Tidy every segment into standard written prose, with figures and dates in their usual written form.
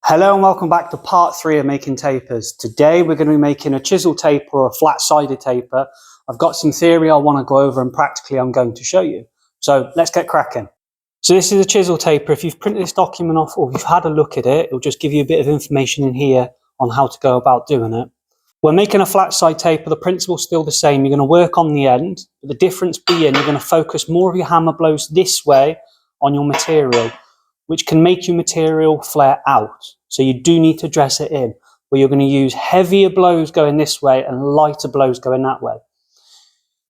Hello and welcome back to part 3 of making tapers. Today we're going to be making a chisel taper or a flat-sided taper. I've got some theory I want to go over and practically I'm going to show you. So let's get cracking. So this is a chisel taper. If you've printed this document off or you've had a look at it, it'll just give you a bit of information in here on how to go about doing it. We're making a flat side taper. The principle's still the same. You're going to work on the end, but the difference being you're going to focus more of your hammer blows this way on your material, which can make your material flare out. So you do need to dress it in, where you're going to use heavier blows going this way and lighter blows going that way.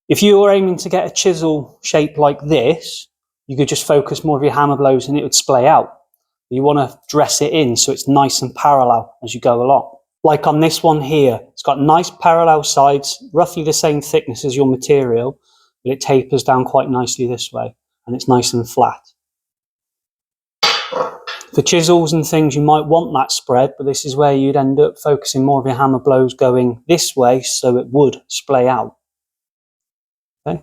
If you were aiming to get a chisel shape like this, you could just focus more of your hammer blows and it would splay out. You want to dress it in so it's nice and parallel as you go along. Like on this one here, it's got nice parallel sides, roughly the same thickness as your material, but it tapers down quite nicely this way and it's nice and flat. For chisels and things, you might want that spread, but this is where you'd end up focusing more of your hammer blows going this way so it would splay out. Okay.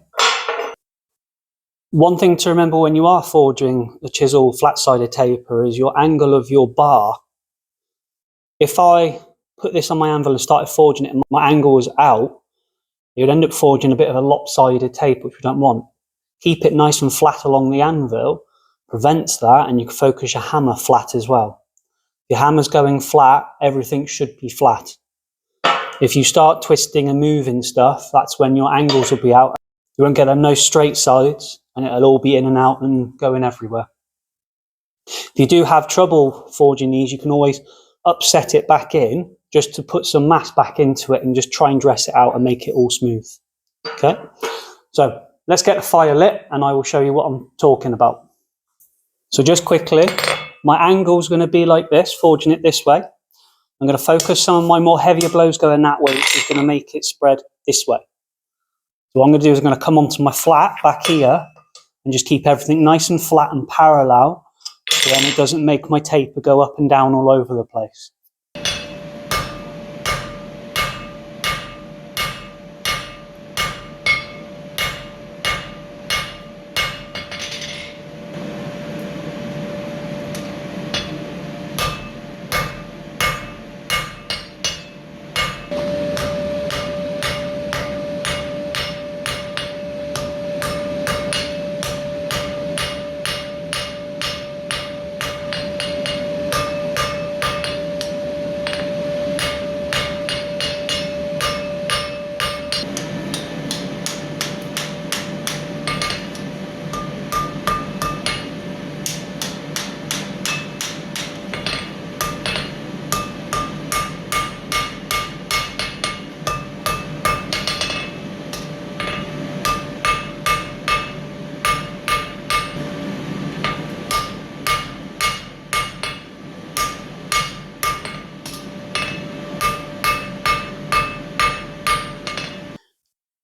One thing to remember when you are forging a chisel flat-sided taper is your angle of your bar. If I put this on my anvil and started forging it and my angle was out, you'd end up forging a bit of a lopsided taper, which we don't want. Keep it nice and flat along the anvil, prevents that, and you can focus your hammer flat as well. If your hammer's going flat, everything should be flat. If you start twisting and moving stuff, that's when your angles will be out. You won't get them no straight sides, and it'll all be in and out and going everywhere. If you do have trouble forging these, you can always upset it back in just to put some mass back into it and just try and dress it out and make it all smooth. Okay, so let's get the fire lit and I will show you what I'm talking about. So just quickly, my angle is going to be like this, forging it this way. I'm going to focus some of my more heavier blows going that way, which is going to make it spread this way. So what I'm going to do is I'm going to come onto my flat back here and just keep everything nice and flat and parallel, so then it doesn't make my taper go up and down all over the place.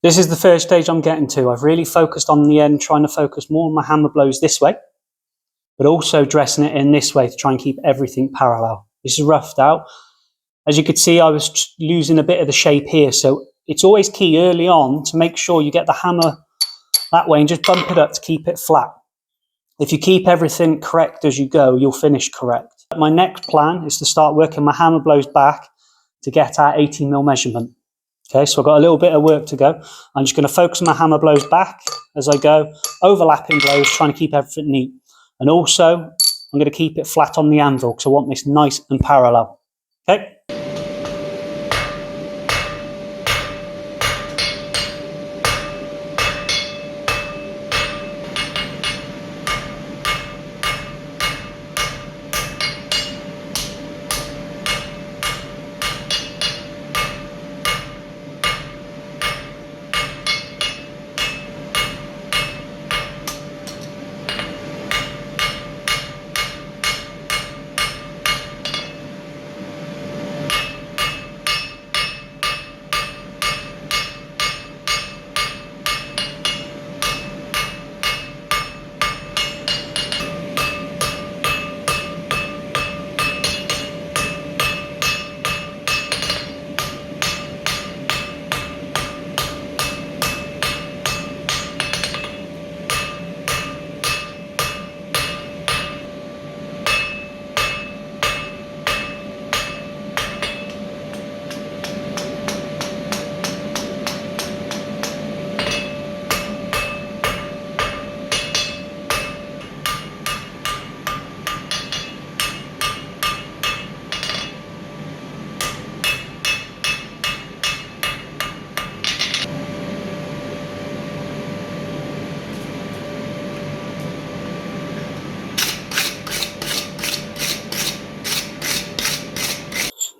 This is the first stage I'm getting to. I've really focused on the end, trying to focus more on my hammer blows this way, but also dressing it in this way to try and keep everything parallel. This is roughed out. As you could see, I was losing a bit of the shape here, so it's always key early on to make sure you get the hammer that way and just bump it up to keep it flat. If you keep everything correct as you go, you'll finish correct. My next plan is to start working my hammer blows back to get our 18mm measurement. Okay, so I've got a little bit of work to go. I'm just going to focus my hammer blows back as I go, overlapping blows, trying to keep everything neat. And also, I'm going to keep it flat on the anvil because I want this nice and parallel. Okay.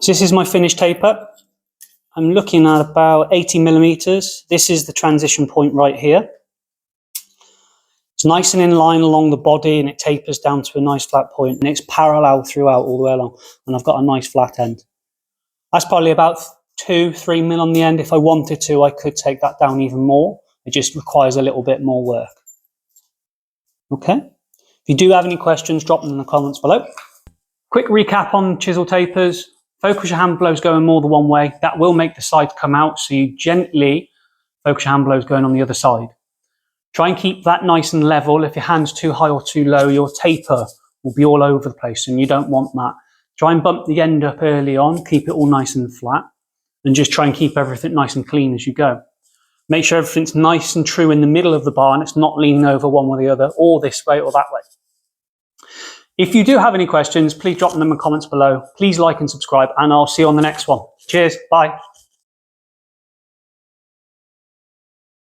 So this is my finished taper. I'm looking at about 80 millimeters. This is the transition point right here. It's nice and in line along the body, and it tapers down to a nice flat point, and it's parallel throughout all the way along, and I've got a nice flat end. That's probably about 2-3 mil on the end. If I wanted to, I could take that down even more. It just requires a little bit more work. Okay. If you do have any questions, drop them in the comments below. Quick recap on chisel tapers. Focus your hand blows going more than one way. That will make the side come out, so you gently focus your hand blows going on the other side. Try and keep that nice and level. If your hand's too high or too low, your taper will be all over the place, and you don't want that. Try and bump the end up early on, keep it all nice and flat, and just try and keep everything nice and clean as you go. Make sure everything's nice and true in the middle of the bar, and it's not leaning over one way or the other, or this way or that way. If you do have any questions, please drop them in the comments below. Please like and subscribe, and I'll see you on the next one. Cheers, bye.